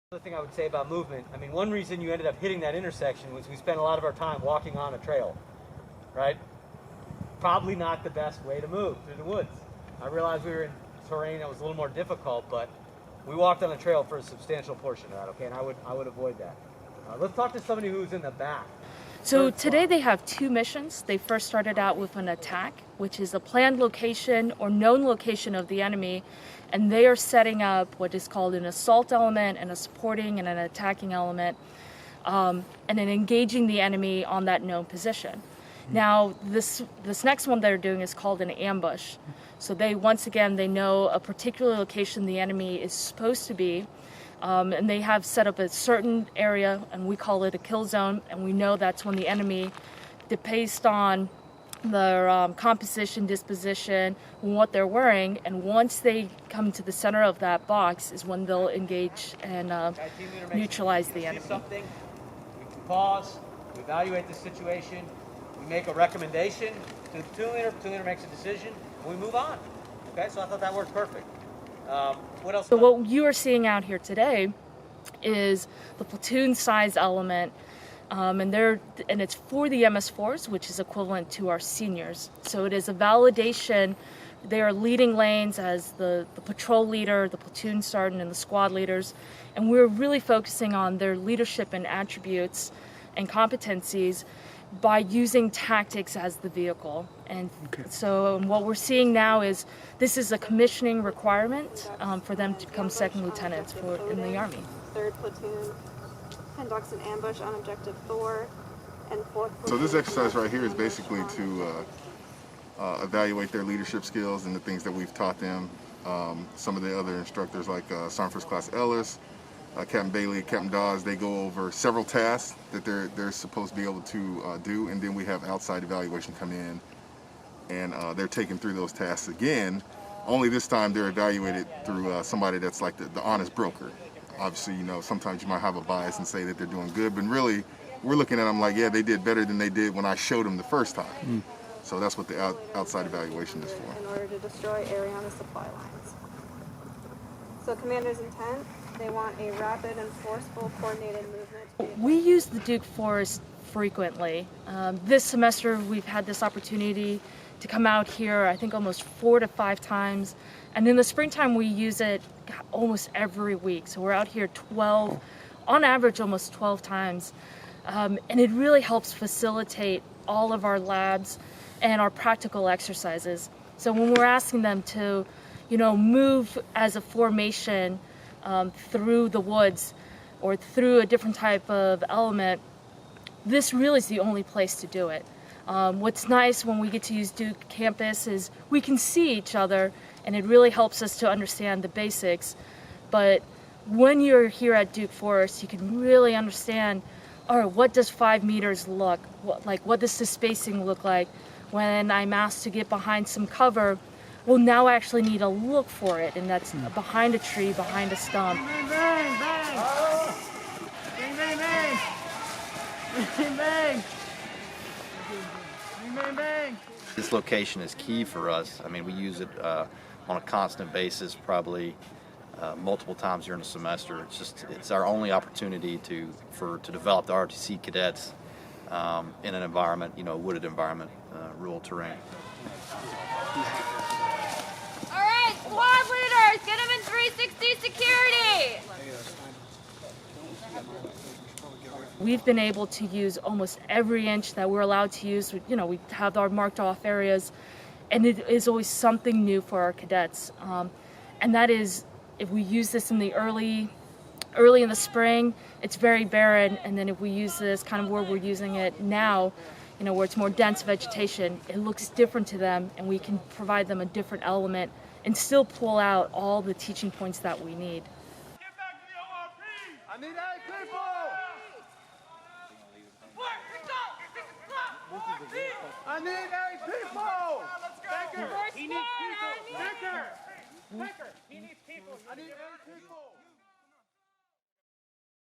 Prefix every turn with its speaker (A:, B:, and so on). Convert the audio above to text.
A: Another thing I would say about movement, I mean, one reason you ended up hitting that intersection was we spent a lot of our time walking on a trail, right? Probably not the best way to move through the woods. I realized we were in terrain that was a little more difficult, but we walked on a trail for a substantial portion of that, okay? And I would avoid that. Let's talk to somebody who's in the back.
B: So today they have two missions. They first started out with an attack, which is a planned location or known location of the enemy, and they are setting up what is called an assault element and a supporting and an attacking element, and then engaging the enemy on that known position. Now, this next one they're doing is called an ambush. So once again, they know a particular location the enemy is supposed to be, and they have set up a certain area, and we call it a kill zone, and we know that's when the enemy, based on their composition, disposition, and what they're wearing, and once they come to the center of that box is when they'll engage and neutralize the enemy.
A: Something, we can pause, we evaluate the situation, we make a recommendation to the two leader makes a decision, and we move on. Okay, so I thought that worked perfect. What else?
B: So what you are seeing out here today is the platoon size element, and it's for the MS4s, which is equivalent to our seniors. So it is a validation. They are leading lanes as the patrol leader, the platoon sergeant, and the squad leaders, and we're really focusing on their leadership and attributes and competencies by using tactics as the vehicle. And so what we're seeing now is this is a commissioning requirement for them to become second lieutenants in the Army.
C: 3rd platoon conducts an ambush on objective 4 and 4th platoon.
D: So this exercise right here is basically to evaluate their leadership skills and the things that we've taught them. Some of the other instructors like Sergeant First Class Ellis, Captain Bailey, Captain Dauz, they go over several tasks that they're supposed to be able to do, and then we have outside evaluation come in, and they're taken through those tasks again. Only this time they're evaluated through somebody that's like the honest broker. Obviously, you know, sometimes you might have a bias and say that they're doing good, but really, we're looking at them like, yeah, they did better than they did when I showed them the first time. So that's what the outside evaluation is for.
C: In order to destroy Ariana supply lines. So commander's intent, they want a rapid and forceful coordinated movement.
B: We use the Duke Forest frequently. This semester we've had this opportunity to come out here, I think almost 4 to 5 times. And in the springtime we use it almost every week. So we're out here on average almost 12 times. And it really helps facilitate all of our labs and our practical exercises. So when we're asking them to, move as a formation through the woods or through a different type of element, this really is the only place to do it. What's nice when we get to use Duke campus is we can see each other, and it really helps us to understand the basics. But when you're here at Duke Forest, you can really understand, all right, what does 5 meters look like? What does the spacing look like? When I'm asked to get behind some cover, well, now I actually need to look for it, and that's behind a tree, behind a stump.
E: Bang, bang, bang! Bang, bang, bang! Bang, bang! Bang, bang, bang!
F: This location is key for us. I mean, we use it on a constant basis, probably multiple times during the semester. It's our only opportunity to develop the ROTC cadets in an environment, a wooded environment, rural terrain.
G: All right, squad leaders, get them in 360 security.
B: We've been able to use almost every inch that we're allowed to use. We have our marked off areas, and it is always something new for our cadets. And that is, if we use this in the early in the spring, it's very barren, and then if we use this kind of where we're using it now, where it's more dense vegetation, it looks different to them, and we can provide them a different element and still pull out all the teaching points that we need.
E: Get back to the ORP! I need 8 people! I need 8 people! Let's go! He needs people! Baker! He needs people! I need